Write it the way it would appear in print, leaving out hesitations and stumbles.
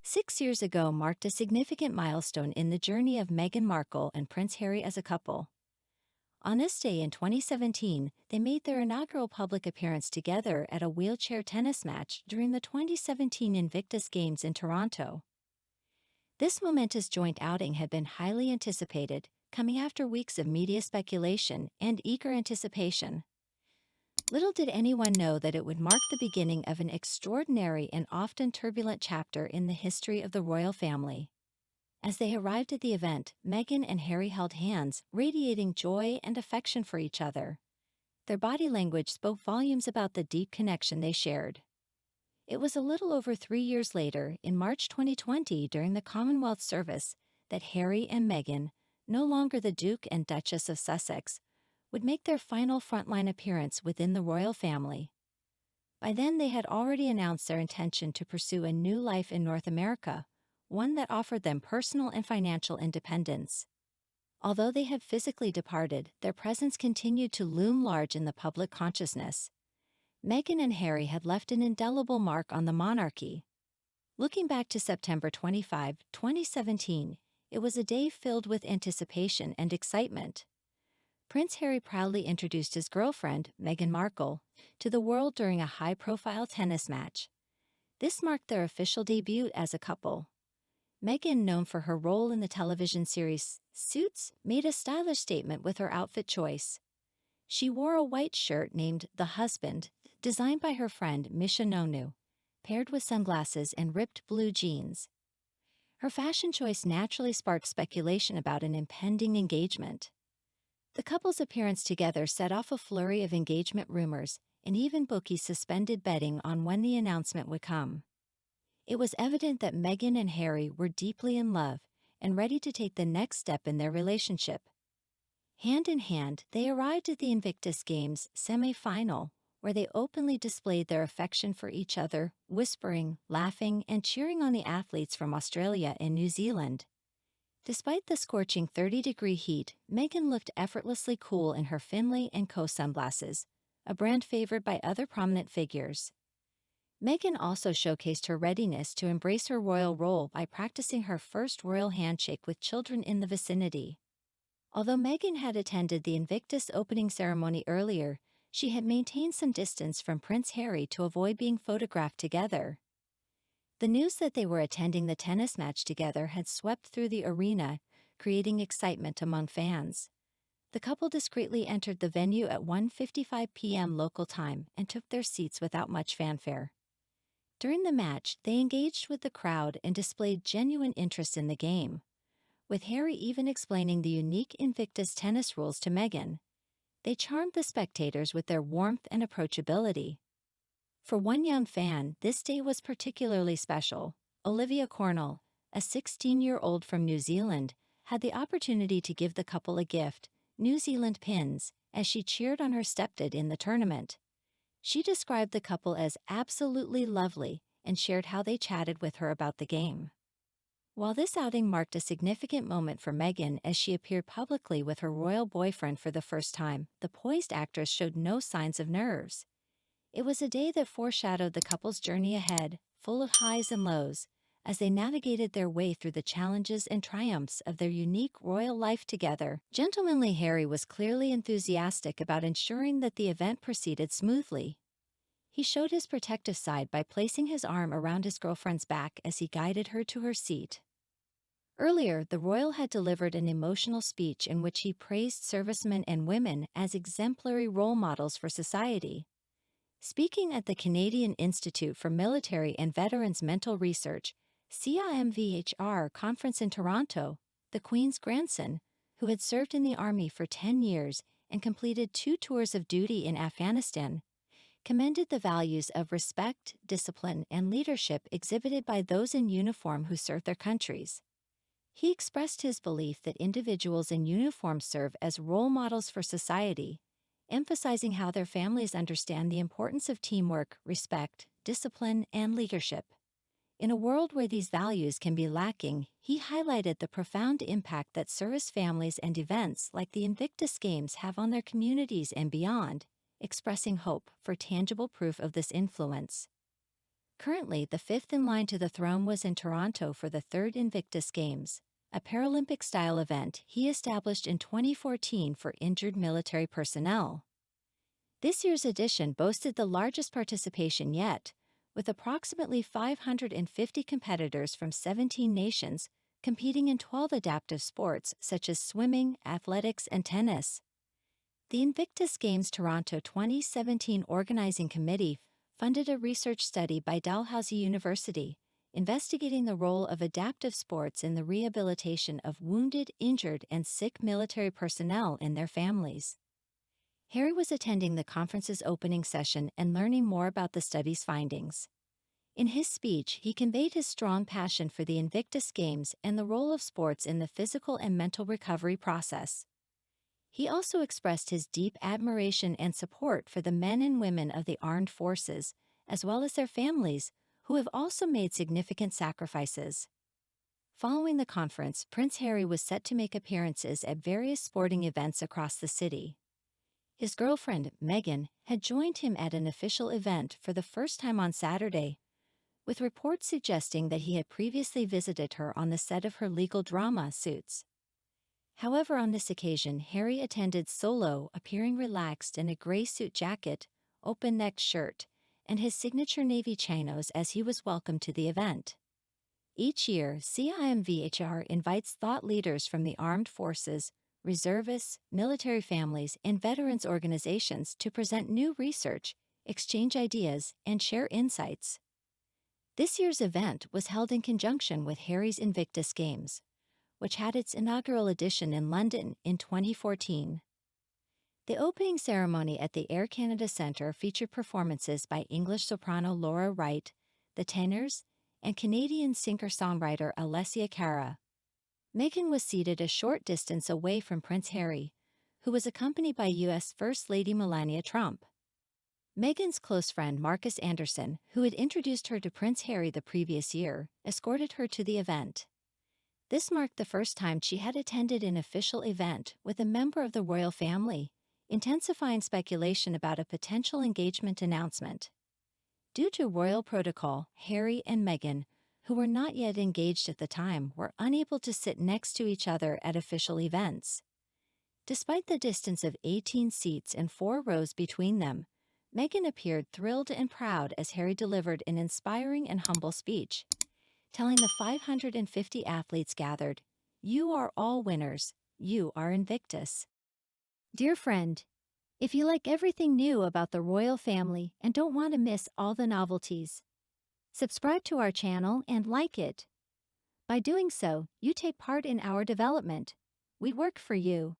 6 years ago marked a significant milestone in the journey of Meghan Markle and Prince Harry as a couple. On this day in 2017, they made their inaugural public appearance together at a wheelchair tennis match during the 2017 Invictus Games in Toronto. This momentous joint outing had been highly anticipated, coming after weeks of media speculation and eager anticipation. Little did anyone know that it would mark the beginning of an extraordinary and often turbulent chapter in the history of the royal family. As they arrived at the event, Meghan and Harry held hands, radiating joy and affection for each other. Their body language spoke volumes about the deep connection they shared. It was a little over 3 years later, in March 2020, during the Commonwealth service, that Harry and Meghan, no longer the Duke and Duchess of Sussex, would make their final frontline appearance within the royal family. By then, they had already announced their intention to pursue a new life in North America, one that offered them personal and financial independence. Although they had physically departed, their presence continued to loom large in the public consciousness. Meghan and Harry had left an indelible mark on the monarchy. Looking back to September 25, 2017, it was a day filled with anticipation and excitement. Prince Harry proudly introduced his girlfriend, Meghan Markle, to the world during a high-profile tennis match. This marked their official debut as a couple. Meghan, known for her role in the television series Suits, made a stylish statement with her outfit choice. She wore a white shirt named The Husband, designed by her friend Misha Nonu, paired with sunglasses and ripped blue jeans. Her fashion choice naturally sparked speculation about an impending engagement. The couple's appearance together set off a flurry of engagement rumors, and even bookies suspended betting on when the announcement would come. It was evident that Meghan and Harry were deeply in love and ready to take the next step in their relationship. Hand in hand, they arrived at the Invictus Games semi-final, where they openly displayed their affection for each other, whispering, laughing, and cheering on the athletes from Australia and New Zealand. Despite the scorching 30-degree heat, Meghan looked effortlessly cool in her Finlay & Co. sunglasses, a brand favored by other prominent figures. Meghan also showcased her readiness to embrace her royal role by practicing her first royal handshake with children in the vicinity. Although Meghan had attended the Invictus opening ceremony earlier, she had maintained some distance from Prince Harry to avoid being photographed together. The news that they were attending the tennis match together had swept through the arena, creating excitement among fans. The couple discreetly entered the venue at 1:55 p.m. local time and took their seats without much fanfare. During the match, they engaged with the crowd and displayed genuine interest in the game, with Harry even explaining the unique Invictus tennis rules to Meghan. They charmed the spectators with their warmth and approachability. For one young fan, this day was particularly special. Olivia Cornell, a 16-year-old from New Zealand, had the opportunity to give the couple a gift, New Zealand pins, as she cheered on her stepdad in the tournament. She described the couple as absolutely lovely and shared how they chatted with her about the game. While this outing marked a significant moment for Meghan as she appeared publicly with her royal boyfriend for the first time, the poised actress showed no signs of nerves. It was a day that foreshadowed the couple's journey ahead, full of highs and lows, as they navigated their way through the challenges and triumphs of their unique royal life together. Gentlemanly Harry was clearly enthusiastic about ensuring that the event proceeded smoothly. He showed his protective side by placing his arm around his girlfriend's back as he guided her to her seat. Earlier, the royal had delivered an emotional speech in which he praised servicemen and women as exemplary role models for society. Speaking at the Canadian Institute for Military and Veterans Mental Research, CIMVHR conference in Toronto, the Queen's grandson, who had served in the Army for 10 years and completed 2 tours of duty in Afghanistan, commended the values of respect, discipline, and leadership exhibited by those in uniform who serve their countries. He expressed his belief that individuals in uniform serve as role models for society, emphasizing how their families understand the importance of teamwork, respect, discipline, and leadership. In a world where these values can be lacking, he highlighted the profound impact that service families and events like the Invictus Games have on their communities and beyond, expressing hope for tangible proof of this influence. Currently, the fifth in line to the throne was in Toronto for the third Invictus Games, a Paralympic-style event he established in 2014 for injured military personnel. This year's edition boasted the largest participation yet, with approximately 550 competitors from 17 nations competing in 12 adaptive sports such as swimming, athletics, and tennis. The Invictus Games Toronto 2017 Organizing Committee funded a research study by Dalhousie University, investigating the role of adaptive sports in the rehabilitation of wounded, injured, and sick military personnel and their families. Harry was attending the conference's opening session and learning more about the study's findings. In his speech, he conveyed his strong passion for the Invictus Games and the role of sports in the physical and mental recovery process. He also expressed his deep admiration and support for the men and women of the armed forces, as well as their families, who have also made significant sacrifices. Following the conference, Prince Harry was set to make appearances at various sporting events across the city. His girlfriend, Meghan, had joined him at an official event for the first time on Saturday, with reports suggesting that he had previously visited her on the set of her legal drama Suits. However, on this occasion, Harry attended solo, appearing relaxed in a gray suit jacket, open-necked shirt, and his signature navy chinos as he was welcomed to the event. Each year, CIMVHR invites thought leaders from the armed forces, reservists, military families, and veterans organizations to present new research, exchange ideas, and share insights. This year's event was held in conjunction with Harry's Invictus Games, which had its inaugural edition in London in 2014. The opening ceremony at the Air Canada Centre featured performances by English soprano Laura Wright, the tenors, and Canadian singer-songwriter Alessia Cara. Meghan was seated a short distance away from Prince Harry, who was accompanied by U.S. First Lady Melania Trump. Meghan's close friend Marcus Anderson, who had introduced her to Prince Harry the previous year, escorted her to the event. This marked the first time she had attended an official event with a member of the royal family, intensifying speculation about a potential engagement announcement. Due to royal protocol, Harry and Meghan, who were not yet engaged at the time, were unable to sit next to each other at official events. Despite the distance of 18 seats and 4 rows between them, Meghan appeared thrilled and proud as Harry delivered an inspiring and humble speech, telling the 550 athletes gathered, "You are all winners. You are Invictus." Dear friend, if you like everything new about the royal family and don't want to miss all the novelties, subscribe to our channel and like it. By doing so, you take part in our development. We work for you.